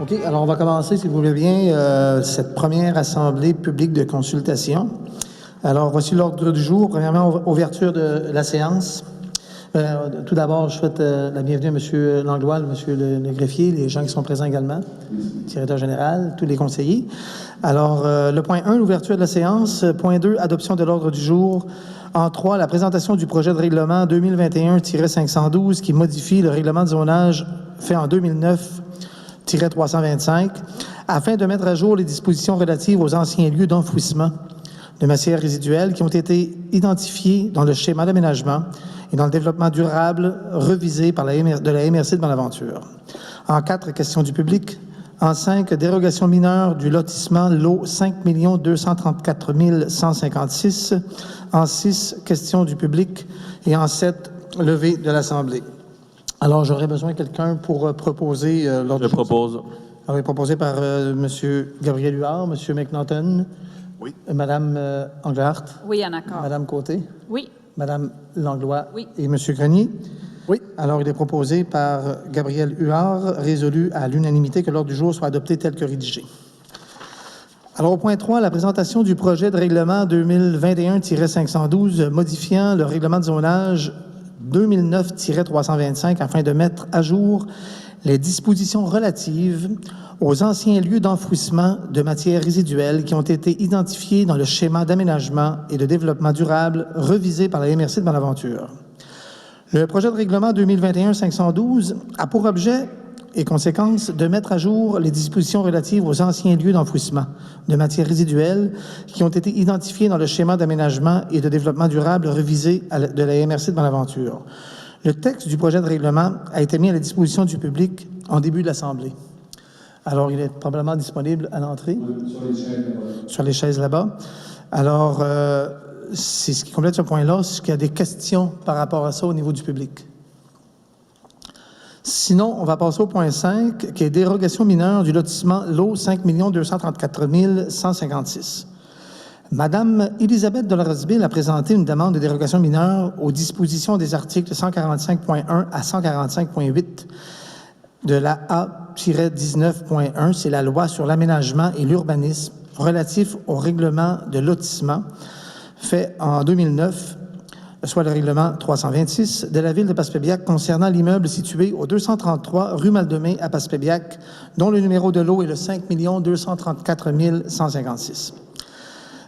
OK, alors on va commencer, si vous voulez bien, cette première assemblée publique de consultation. Alors, voici l'ordre du jour. Premièrement, ouverture de la séance. Tout d'abord, je souhaite la bienvenue à M. Langlois, M. le greffier, les gens qui sont présents également, le directeur général, tous les conseillers. Alors, le point 1, l'ouverture de la séance. Point 2, adoption de l'ordre du jour. En 3, la présentation du projet de règlement 2021-512 qui modifie le règlement de zonage fait en 2009-325 afin de mettre à jour les dispositions relatives aux anciens lieux d'enfouissement de matières résiduelles qui ont été identifiés dans le schéma d'aménagement et dans le développement durable revisé par de la MRC de Bonaventure. En 4, questions du public. En 5, dérogation mineure du lotissement lot 5 234 156. En 6, questions du public. Et en 7, levée de l'Assemblée. Alors, j'aurais besoin de quelqu'un pour proposer l'ordre du jour. Je propose. Alors, proposé par M. Gabriel Huard, M. McNaughton. Oui. Mme Englehart. Oui, en accord. Mme Côté. Oui. Mme Langlois. Oui. Et M. Grenier. Oui. Alors, il est proposé par Gabriel Huard, résolu à l'unanimité que l'ordre du jour soit adopté tel que rédigé. Alors, au point 3, la présentation du projet de règlement 2021-512 modifiant le règlement de zonage 2009-325 afin de mettre à jour les dispositions relatives aux anciens lieux d'enfouissement de matières résiduelles qui ont été identifiés dans le schéma d'aménagement et de développement durable revisé par la MRC de Bonaventure. Le projet de règlement 2021-512 a pour objet et conséquence de mettre à jour les dispositions relatives aux anciens lieux d'enfouissement de matières résiduelles qui ont été identifiés dans le schéma d'aménagement et de développement durable revisé de la MRC de Bonaventure. Le texte du projet de règlement a été mis à la disposition du public en début de l'Assemblée. Alors, il est probablement disponible à l'entrée. Sur les chaises là-bas. Alors, c'est ce qui complète ce point-là. Est-ce qu'il y a des questions par rapport à ça au niveau du public? Sinon, on va passer au point 5, qui est dérogation mineure du lotissement lot 5 234 156. Madame Elisabeth de la Roseville a présenté une demande de dérogation mineure aux dispositions des articles 145.1 à 145.8 de la A-19.1, c'est la loi sur l'aménagement et l'urbanisme relatif au règlement de lotissement fait en 2009, soit le règlement 326 de la ville de Passepébiac concernant l'immeuble situé au 233 rue Maldemay à Passepébiac, dont le numéro de lot est le 5 234 156.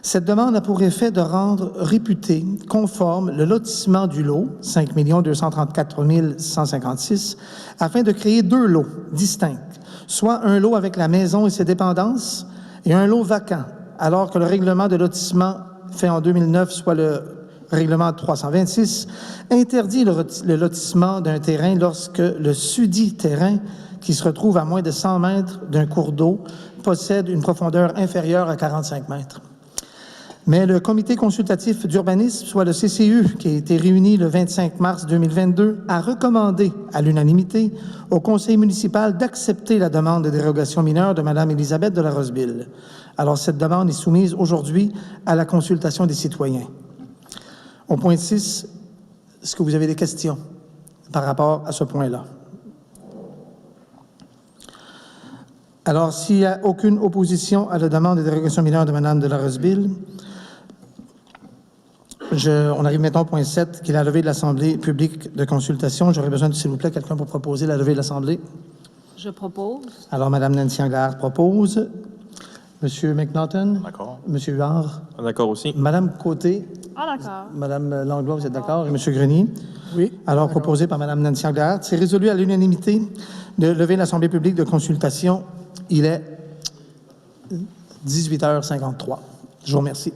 Cette demande a pour effet de rendre réputé conforme le lotissement du lot, 5 234 156, afin de créer deux lots distincts, soit un lot avec la maison et ses dépendances et un lot vacant, alors que le règlement de lotissement fait en 2009, soit le règlement 326, interdit le lotissement d'un terrain lorsque le susdit terrain, qui se retrouve à moins de 100 mètres d'un cours d'eau, possède une profondeur inférieure à 45 mètres. Mais le comité consultatif d'urbanisme, soit le CCU, qui a été réuni le 25 mars 2022, a recommandé à l'unanimité au conseil municipal d'accepter la demande de dérogation mineure de Mme Elisabeth de la Roseville. Alors, cette demande est soumise aujourd'hui à la consultation des citoyens. Au point 6, est-ce que vous avez des questions par rapport à ce point-là? Alors, s'il n'y a aucune opposition à la demande de dérogation mineure de Mme de la Roseville, on arrive maintenant au point 7, qui est la levée de l'Assemblée publique de consultation. J'aurais besoin, s'il vous plaît, quelqu'un pour proposer la levée de l'Assemblée. Je propose. Alors, Mme Nancy Englehart propose. M. McNaughton. D'accord. M. Huard. D'accord aussi. Mme Côté. Ah, d'accord. Mme Langlois, vous êtes d'accord? Et M. Grenier? Oui. Alors, proposé par Mme Nancy Englehart. C'est résolu à l'unanimité de lever l'Assemblée publique de consultation. Il est 18h53. Je vous remercie.